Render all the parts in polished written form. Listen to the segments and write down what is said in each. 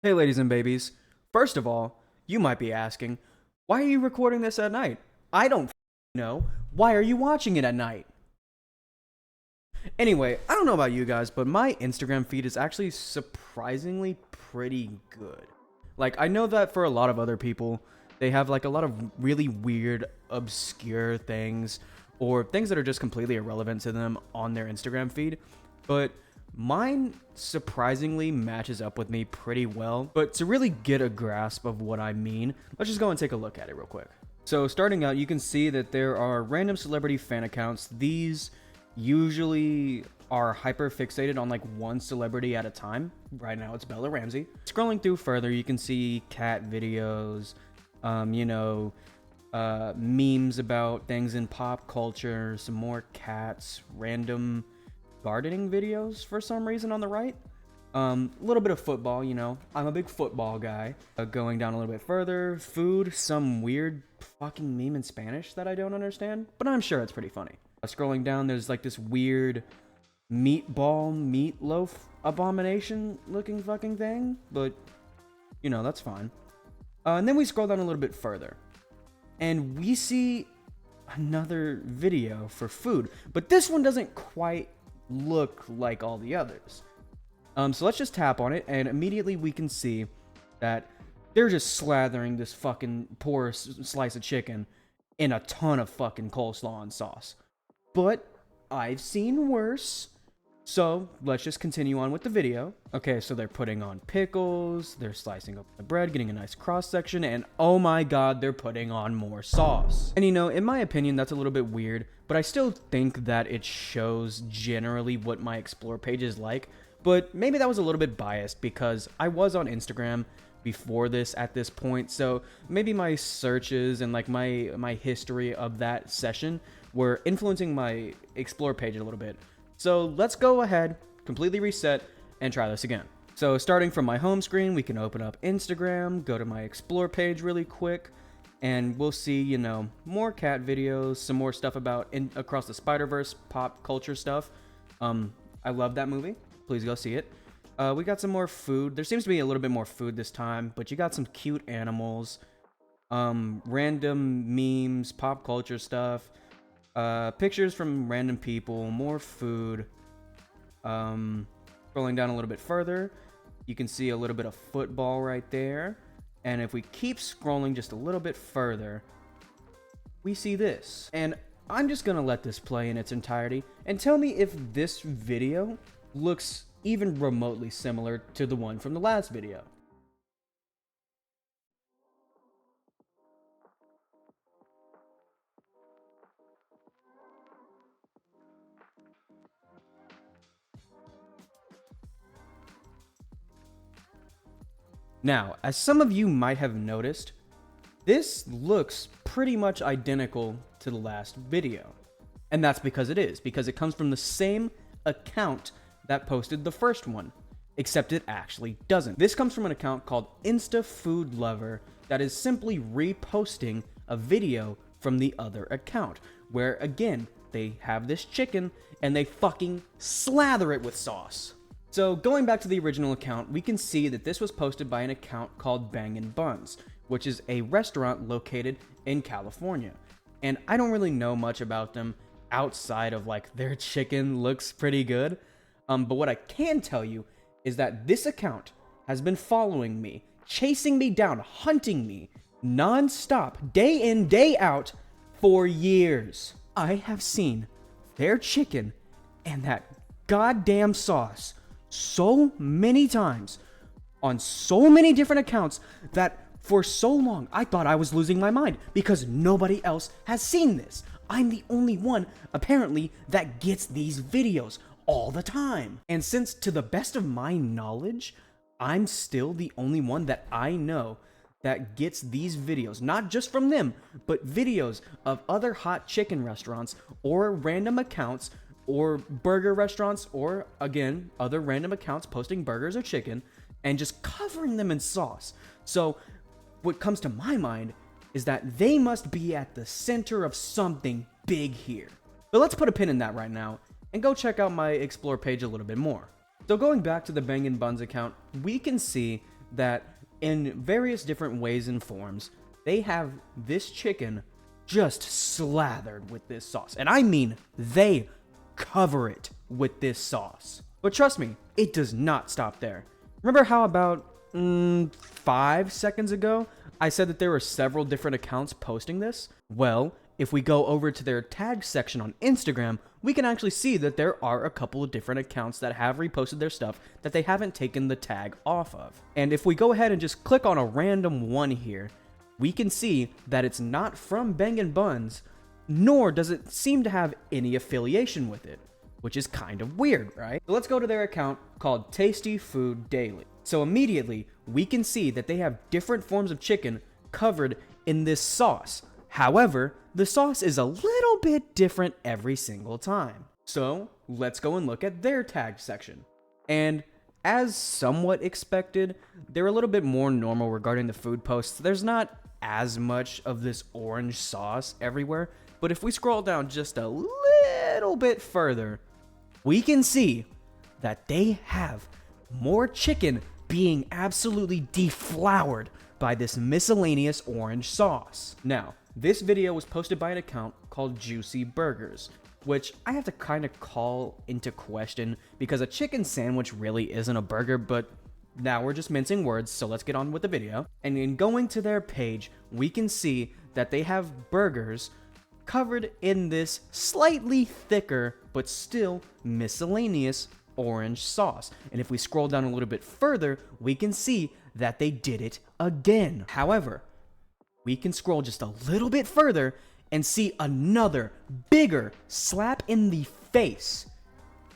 Hey, ladies and babies. First of all, you might be asking, why are you recording this at night? I don't know. Why are you watching it at night? Anyway, I don't know about you guys, but my Instagram feed is actually surprisingly pretty good. Like, I know that for a lot of other people, they have like a lot of really weird, obscure things or things that are just completely irrelevant to them on their Instagram feed. But mine surprisingly matches up with me pretty well. But to really get a grasp of what I mean, let's just go and take a look at it real quick. So starting out, you can see that there are random celebrity fan accounts. These usually are hyper fixated on like one celebrity at a time. Right now it's Bella Ramsey. Scrolling through further, you can see cat videos, memes about things in pop culture, some more cats, random gardening videos for some reason on the right. A little bit of football, I'm a big football guy. Going down a little bit further, food, some weird fucking meme in Spanish that I don't understand, but I'm sure it's pretty funny. Scrolling down, there's like this weird meatloaf abomination looking fucking thing, but that's fine. And then we scroll down a little bit further, and we see another video for food, but this one doesn't quite look like all the others. So let's just tap on it, and immediately we can see that they're just slathering this fucking poor slice of chicken in a ton of fucking coleslaw and sauce. But I've seen worse. So let's just continue on with the video. Okay, so they're putting on pickles, they're slicing up the bread, getting a nice cross section, and oh my god, they're putting on more sauce. And in my opinion, that's a little bit weird, but I still think that it shows generally what my explore page is like. But maybe that was a little bit biased because I was on Instagram before this at this point, so maybe my searches and like my history of that session were influencing my explore page a little bit. So let's go ahead, completely reset, and try this again. So starting from my home screen, we can open up Instagram, go to my explore page really quick, and we'll see, more cat videos, some more stuff about Across the Spider-Verse, pop culture stuff. I love that movie. Please go see it. We got some more food. There seems to be a little bit more food this time, but you got some cute animals, random memes, pop culture stuff, pictures from random people, more food. Scrolling down a little bit further, you can see a little bit of football right there. And if we keep scrolling just a little bit further, we see this. And I'm just gonna let this play in its entirety and tell me if this video looks even remotely similar to the one from the last video. Now, as some of you might have noticed, this looks pretty much identical to the last video. And that's because it comes from the same account that posted the first one, except it actually doesn't. This comes from an account called InstaFoodLover that is simply reposting a video from the other account, where again, they have this chicken and they fucking slather it with sauce. So going back to the original account, we can see that this was posted by an account called Bangin' Buns, which is a restaurant located in California. And I don't really know much about them outside of like their chicken looks pretty good. But what I can tell you is that this account has been following me, chasing me down, hunting me non-stop, day in, day out for years. I have seen their chicken and that goddamn sauce so many times on so many different accounts that for so long I thought I was losing my mind because nobody else has seen this. I'm the only one, apparently, that gets these videos all the time. And since, to the best of my knowledge, I'm still the only one that I know that gets these videos, not just from them, but videos of other hot chicken restaurants or random accounts or burger restaurants, or again, other random accounts posting burgers or chicken and just covering them in sauce. So what comes to my mind is that they must be at the center of something big here. But let's put a pin in that right now and go check out my explore page a little bit more. So going back to the Bangin' Buns account, we can see that in various different ways and forms, they have this chicken just slathered with this sauce. And I mean, they cover it with this sauce. But trust me, it does not stop there. Remember how about 5 seconds ago, I said that there were several different accounts posting this? Well, if we go over to their tag section on Instagram, we can actually see that there are a couple of different accounts that have reposted their stuff that they haven't taken the tag off of. And if we go ahead and just click on a random one here, we can see that it's not from Bangin' Buns, nor does it seem to have any affiliation with it, which is kind of weird, right? So let's go to their account called Tasty Food Daily. So immediately, we can see that they have different forms of chicken covered in this sauce. However, the sauce is a little bit different every single time. So let's go and look at their tag section. And as somewhat expected, they're a little bit more normal regarding the food posts. There's not as much of this orange sauce everywhere, but if we scroll down just a little bit further, we can see that they have more chicken being absolutely deflowered by this miscellaneous orange sauce. Now, this video was posted by an account called Juicy Burgers, which I have to kind of call into question because a chicken sandwich really isn't a burger, but now we're just mincing words, so let's get on with the video. And in going to their page, we can see that they have burgers covered in this slightly thicker but still miscellaneous orange sauce. And if we scroll down a little bit further, we can see that they did it again. However, we can scroll just a little bit further and see another bigger slap in the face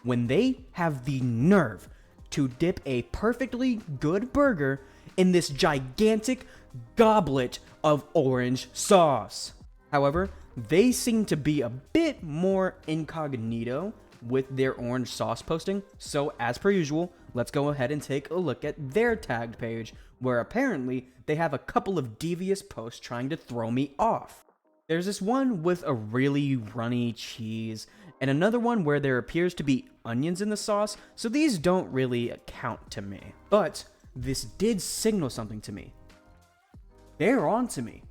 when they have the nerve to dip a perfectly good burger in this gigantic goblet of orange sauce. However, they seem to be a bit more incognito with their orange sauce posting, so as per usual, let's go ahead and take a look at their tagged page, where apparently they have a couple of devious posts trying to throw me off. There's this one with a really runny cheese, and another one where there appears to be onions in the sauce, so these don't really account to me. But this did signal something to me. They're on to me.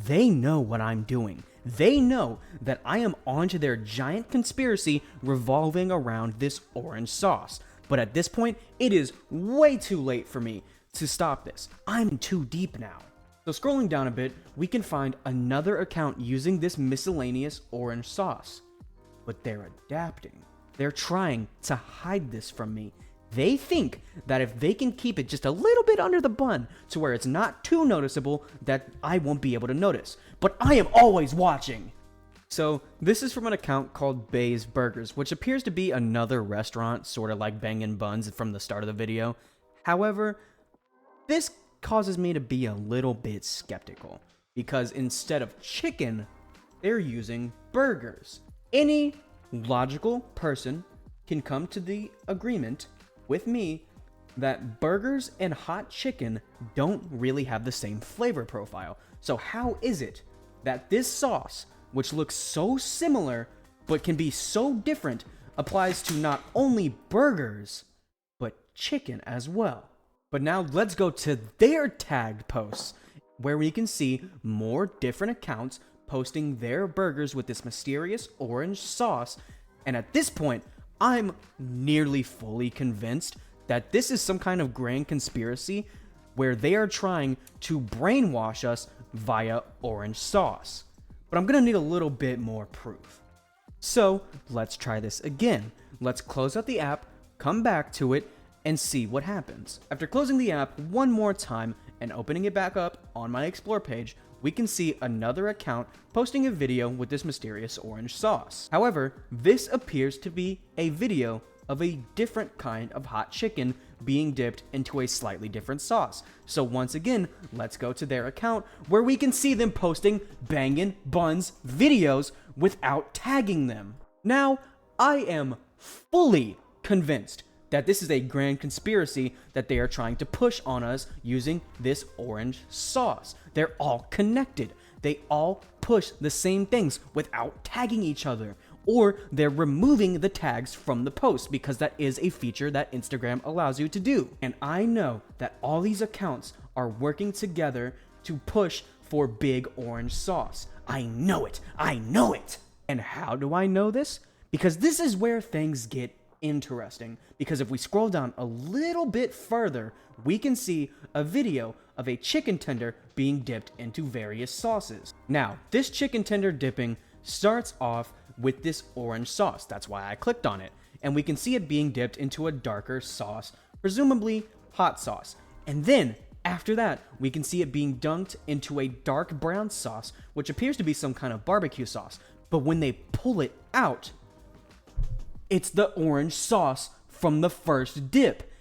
They know what I'm doing. They know that I am onto their giant conspiracy revolving around this orange sauce. But at this point, it is way too late for me to stop this. I'm too deep now. So scrolling down a bit, we can find another account using this miscellaneous orange sauce. But they're adapting. They're trying to hide this from me. They think that if they can keep it just a little bit under the bun to where it's not too noticeable, that I won't be able to notice. But I am always watching. So this is from an account called Bay's Burgers, which appears to be another restaurant, sort of like Bangin' Buns from the start of the video. However, this causes me to be a little bit skeptical, because instead of chicken, they're using burgers. Any logical person can come to the agreement with me that burgers and hot chicken don't really have the same flavor profile. So how is it that this sauce, which looks so similar but can be so different, applies to not only burgers but chicken as well? But now let's go to their tagged posts, where we can see more different accounts posting their burgers with this mysterious orange sauce. And at this point, I'm nearly fully convinced that this is some kind of grand conspiracy where they are trying to brainwash us via orange sauce. But I'm gonna need a little bit more proof. So let's try this again. Let's close out the app, come back to it, and see what happens. After closing the app one more time and opening it back up on my Explore page, we can see another account posting a video with this mysterious orange sauce. However, this appears to be a video of a different kind of hot chicken being dipped into a slightly different sauce. So once again, let's go to their account where we can see them posting Bangin' Buns videos without tagging them. Now, I am fully convinced that this is a grand conspiracy that they are trying to push on us using this orange sauce. They're all connected. They all push the same things without tagging each other or they're removing the tags from the post because that is a feature that Instagram allows you to do. And I know that all these accounts are working together to push for Big Orange Sauce. I know it. I know it. And how do I know this? Because this is where things get interesting. Because if we scroll down a little bit further, we can see a video of a chicken tender being dipped into various sauces. Now, this chicken tender dipping starts off with this orange sauce. That's why I clicked on it. And we can see it being dipped into a darker sauce, presumably hot sauce. And then, after that, we can see it being dunked into a dark brown sauce, which appears to be some kind of barbecue sauce. But when they pull it out, it's the orange sauce from the first dip.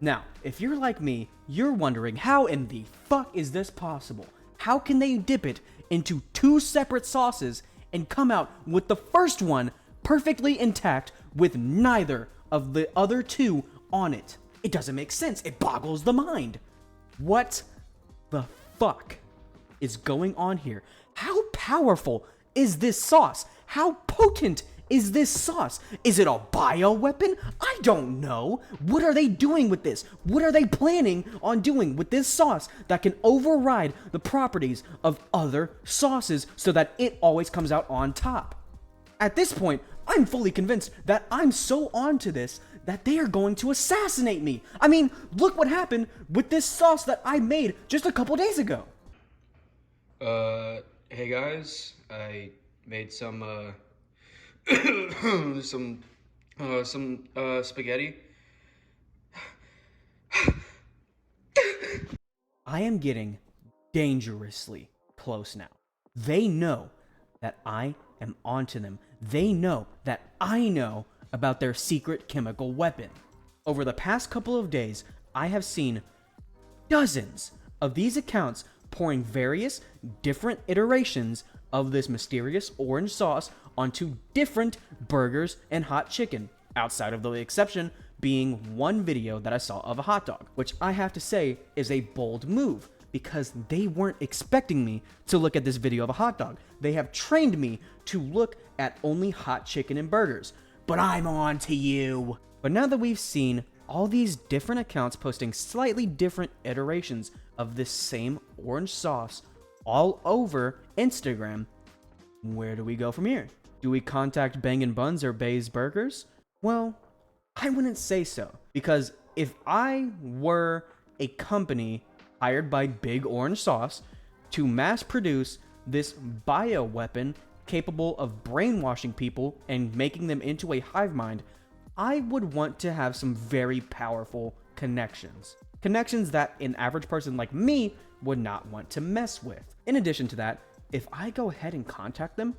Now, if you're like me, you're wondering, how in the fuck is this possible? How can they dip it into two separate sauces and come out with the first one perfectly intact with neither of the other two on it? It doesn't make sense. It boggles the mind. What the fuck is going on here? How powerful is this sauce? How potent is this sauce? Is it a bioweapon? I don't know. What are they doing with this? What are they planning on doing with this sauce that can override the properties of other sauces so that it always comes out on top? At this point, I'm fully convinced that I'm so onto this that they are going to assassinate me. I mean, look what happened with this sauce that I made just a couple days ago. Hey guys, I made some spaghetti. I am getting dangerously close now. They know that I am onto them. They know that I know about their secret chemical weapon. Over the past couple of days, I have seen dozens of these accounts pouring various different iterations of this mysterious orange sauce onto different burgers and hot chicken, outside of the exception being one video that I saw of a hot dog, which I have to say is a bold move because they weren't expecting me to look at this video of a hot dog. They have trained me to look at only hot chicken and burgers, but I'm on to you. But now that we've seen all these different accounts posting slightly different iterations of this same orange sauce all over Instagram, where do we go from here? Do we contact Bangin' Buns or Bay's Burgers? Well, I wouldn't say so, because if I were a company hired by Big Orange Sauce to mass produce this bioweapon capable of brainwashing people and making them into a hive mind, I would want to have some very powerful connections. Connections that an average person like me would not want to mess with. In addition to that, if I go ahead and contact them,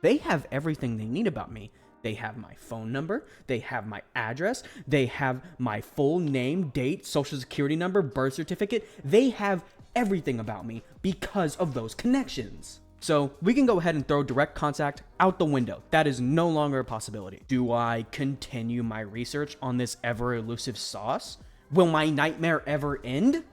they have everything they need about me. They have my phone number, they have my address, they have my full name, date, social security number, birth certificate. They have everything about me because of those connections. So we can go ahead and throw direct contact out the window. That is no longer a possibility. Do I continue my research on this ever elusive sauce? Will my nightmare ever end?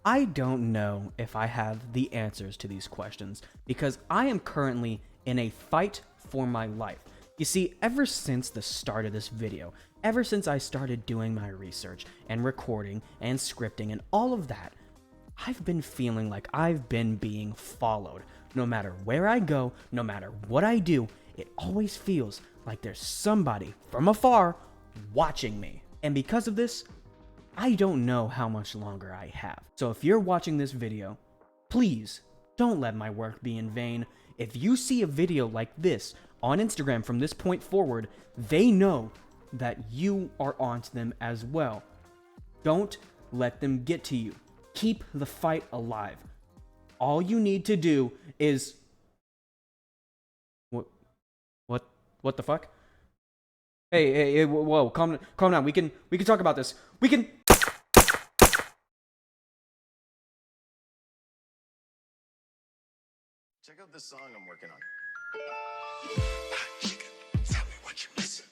I don't know if I have the answers to these questions because I am currently in a fight for my life. You see, ever since the start of this video, ever since I started doing my research and recording and scripting and all of that, I've been feeling like I've been being followed. No matter where I go, no matter what I do, it always feels like there's somebody from afar watching me. And because of this, I don't know how much longer I have. So if you're watching this video, please don't let my work be in vain. If you see a video like this on Instagram from this point forward, they know that you are onto them as well. Don't let them get to you. Keep the fight alive. All you need to do is... What the fuck? Hey, whoa, calm down. We can talk about this. We can... Check out this song I'm working on. Hot chicken, tell me what you missing.